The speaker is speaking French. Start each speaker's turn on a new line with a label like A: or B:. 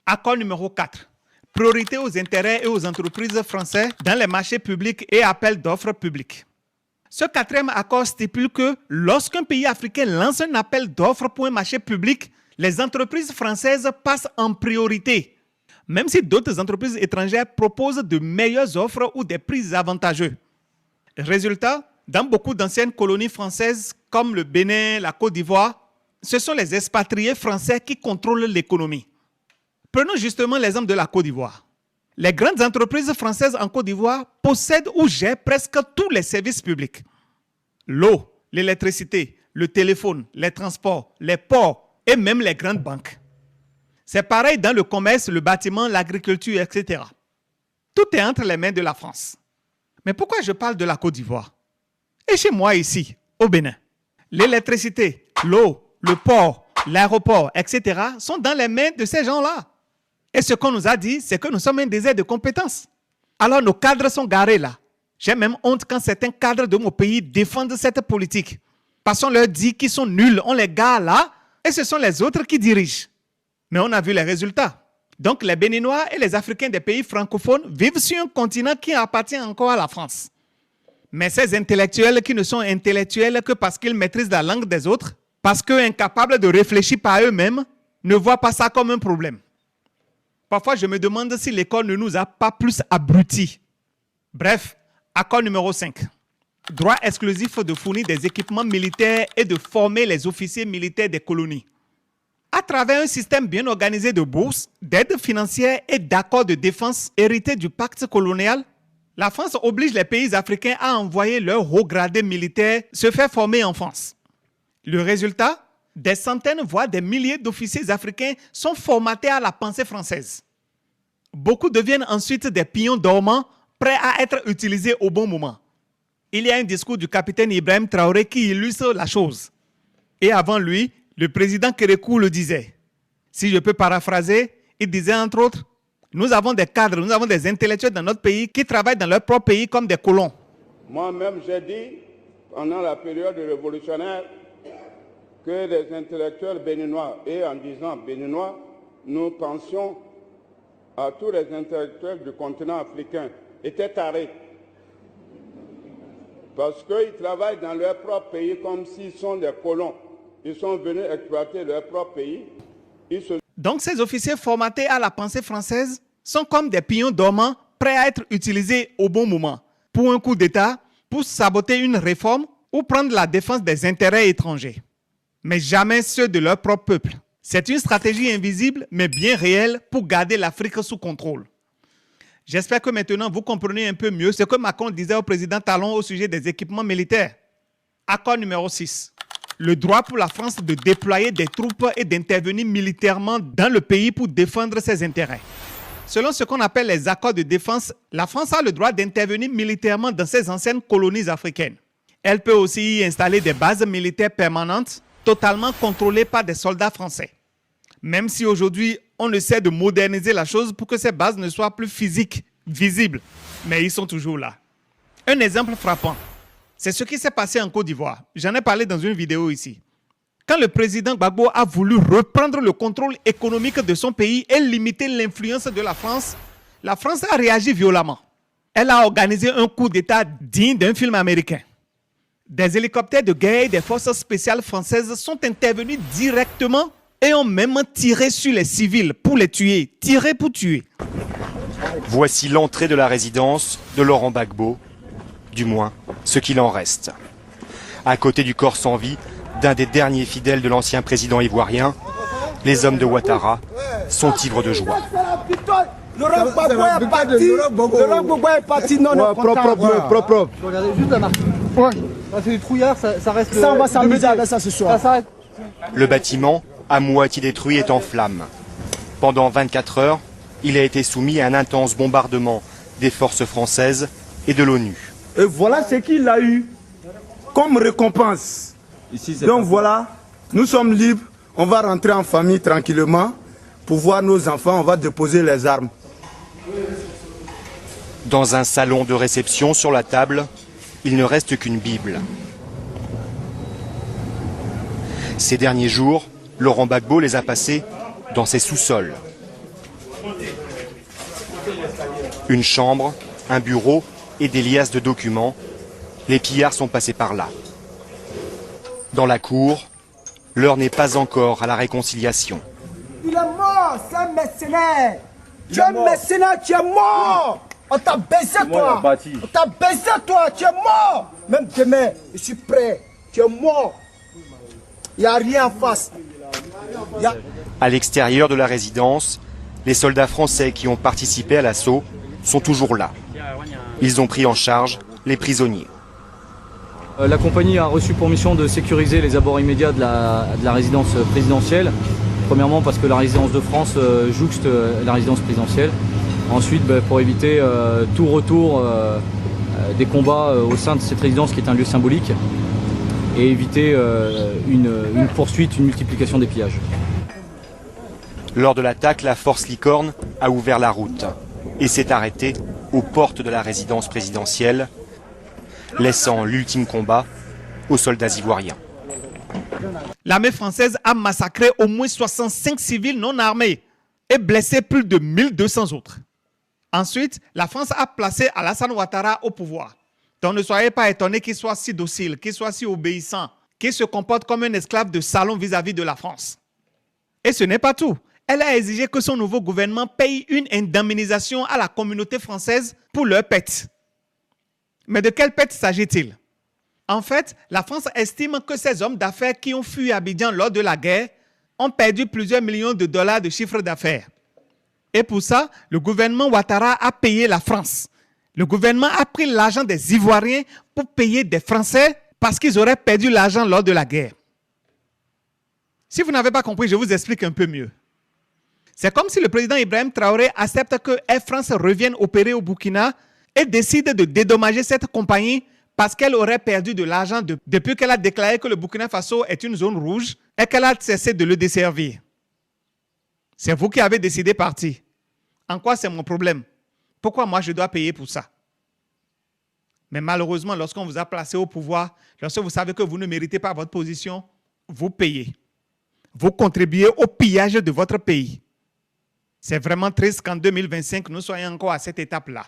A: Accord numéro 4. Priorité aux intérêts et aux entreprises françaises dans les marchés publics et appels d'offres publics. Ce quatrième accord stipule que lorsqu'un pays africain lance un appel d'offres pour un marché public, les entreprises françaises passent en priorité, même si d'autres entreprises étrangères proposent de meilleures offres ou des prix avantageux. Résultat, dans beaucoup d'anciennes colonies françaises comme le Bénin, la Côte d'Ivoire, ce sont les expatriés français qui contrôlent l'économie. Prenons justement l'exemple de la Côte d'Ivoire. Les grandes entreprises françaises en Côte d'Ivoire possèdent ou gèrent presque tous les services publics. L'eau, l'électricité, le téléphone, les transports, les ports et même les grandes banques. C'est pareil dans le commerce, le bâtiment, l'agriculture, etc. Tout est entre les mains de la France. Mais pourquoi je parle de la Côte d'Ivoire? Et chez moi ici, au Bénin, l'électricité, l'eau, le port, l'aéroport, etc. sont dans les mains de ces gens-là. Et ce qu'on nous a dit, c'est que nous sommes un désert de compétences. Alors nos cadres sont garés là. J'ai même honte quand certains cadres de mon pays défendent cette politique. Parce qu'on leur dit qu'ils sont nuls, on les gare là, et ce sont les autres qui dirigent. Mais on a vu les résultats. Donc les Béninois et les Africains des pays francophones vivent sur un continent qui appartient encore à la France. Mais ces intellectuels qui ne sont intellectuels que parce qu'ils maîtrisent la langue des autres, parce qu'incapables de réfléchir par eux-mêmes, ne voient pas ça comme un problème. Parfois, je me demande si l'école ne nous a pas plus abrutis. Bref, accord numéro 5. Droit exclusif de fournir des équipements militaires et de former les officiers militaires des colonies. À travers un système bien organisé de bourses, d'aides financières et d'accords de défense hérités du pacte colonial, la France oblige les pays africains à envoyer leurs hauts gradés militaires se faire former en France. Le résultat? Des centaines, voire des milliers d'officiers africains sont formatés à la pensée française. Beaucoup deviennent ensuite des pions dormants, prêts à être utilisés au bon moment. Il y a un discours du capitaine Ibrahim Traoré qui illustre la chose. Et avant lui, le président Kérékou le disait. Si je peux paraphraser, il disait entre autres, nous avons des cadres, nous avons des intellectuels dans notre pays qui travaillent dans leur propre pays comme des colons.
B: Moi-même, j'ai dit, pendant la période révolutionnaire, que les intellectuels béninois, et en disant béninois, nous pensions à tous les intellectuels du continent africain, étaient tarés. Parce qu'ils travaillent dans leur propre pays comme s'ils sont des colons. Ils sont venus exploiter leur propre pays.
A: Donc ces officiers formatés à la pensée française sont comme des pions dormants prêts à être utilisés au bon moment, pour un coup d'État, pour saboter une réforme ou prendre la défense des intérêts étrangers. Mais jamais ceux de leur propre peuple. C'est une stratégie invisible, mais bien réelle pour garder l'Afrique sous contrôle. J'espère que maintenant vous comprenez un peu mieux ce que Macron disait au président Talon au sujet des équipements militaires. Accord numéro 6. Le droit pour la France de déployer des troupes et d'intervenir militairement dans le pays pour défendre ses intérêts. Selon ce qu'on appelle les accords de défense, la France a le droit d'intervenir militairement dans ses anciennes colonies africaines. Elle peut aussi y installer des bases militaires permanentes totalement contrôlées par des soldats français. Même si aujourd'hui, on essaie de moderniser la chose pour que ces bases ne soient plus physiques, visibles, mais ils sont toujours là. Un exemple frappant, c'est ce qui s'est passé en Côte d'Ivoire. J'en ai parlé dans une vidéo ici. Quand le président Gbagbo a voulu reprendre le contrôle économique de son pays et limiter l'influence de la France a réagi violemment. Elle a organisé un coup d'État digne d'un film américain. Des hélicoptères de guerre et des forces spéciales françaises sont intervenus directement et ont même tiré sur les civils pour les tuer. Tiré pour tuer.
C: Voici l'entrée de la résidence de Laurent Gbagbo, du moins ce qu'il en reste. À côté du corps sans vie d'un des derniers fidèles de l'ancien président ivoirien, les hommes de Ouattara sont ivres de joie.
D: Laurent Gbagbo est parti. Laurent Gbagbo est parti. Non, non, propre. Regardez juste la marque. Ouais. C'est du trouillard, ça reste. Ça, on va s'amuser avec ça ce soir. Ça
C: le bâtiment, à moitié détruit, est en flammes. Pendant 24 heures, il a été soumis à un intense bombardement des forces françaises et de l'ONU.
D: Et voilà ce qu'il a eu comme récompense. Ici, donc voilà, nous sommes libres, on va rentrer en famille tranquillement pour voir nos enfants, on va déposer les armes.
C: Dans un salon de réception, sur la table, il ne reste qu'une Bible. Ces derniers jours, Laurent Gbagbo les a passés dans ses sous-sols. Une chambre, un bureau et des liasses de documents. Les pillards sont passés par là. Dans la cour, l'heure n'est pas encore à la réconciliation.
E: Il est mort, c'est un mercenaire. Tu es un mercenaire, tu es mort. On t'a baissé toi. On t'a baissé toi, tu es mort. Même demain, je suis prêt. Tu es mort. Il n'y a rien en face.
C: À l'extérieur de la résidence, les soldats français qui ont participé à l'assaut sont toujours là. Ils ont pris en charge les prisonniers.
F: La compagnie a reçu pour mission de sécuriser les abords immédiats de la résidence présidentielle. Premièrement parce que la résidence de France jouxte la résidence présidentielle. Ensuite pour éviter tout retour des combats au sein de cette résidence qui est un lieu symbolique et éviter une poursuite, une multiplication des pillages.
C: Lors de l'attaque, la force Licorne a ouvert la route et s'est arrêtée aux portes de la résidence présidentielle, laissant l'ultime combat aux soldats ivoiriens.
A: L'armée française a massacré au moins 65 civils non armés et blessé plus de 1200 autres. Ensuite, la France a placé Alassane Ouattara au pouvoir. Donc ne soyez pas étonnés qu'il soit si docile, qu'il soit si obéissant, qu'il se comporte comme un esclave de salon vis-à-vis de la France. Et ce n'est pas tout. Elle a exigé que son nouveau gouvernement paye une indemnisation à la communauté française pour leur pète. Mais de quelle pète s'agit-il? En fait, la France estime que ces hommes d'affaires qui ont fui Abidjan lors de la guerre ont perdu plusieurs millions de dollars de chiffre d'affaires. Et pour ça, le gouvernement Ouattara a payé la France. Le gouvernement a pris l'argent des Ivoiriens pour payer des Français parce qu'ils auraient perdu l'argent lors de la guerre. Si vous n'avez pas compris, je vous explique un peu mieux. C'est comme si le président Ibrahim Traoré accepte que Air France revienne opérer au Burkina et décide de dédommager cette compagnie parce qu'elle aurait perdu de l'argent depuis qu'elle a déclaré que le Burkina Faso est une zone rouge et qu'elle a cessé de le desservir. C'est vous qui avez décidé partir. En quoi c'est mon problème? Pourquoi moi je dois payer pour ça? Mais malheureusement, lorsqu'on vous a placé au pouvoir, lorsque vous savez que vous ne méritez pas votre position, vous payez. Vous contribuez au pillage de votre pays. C'est vraiment triste qu'en 2025, nous soyons encore à cette étape-là.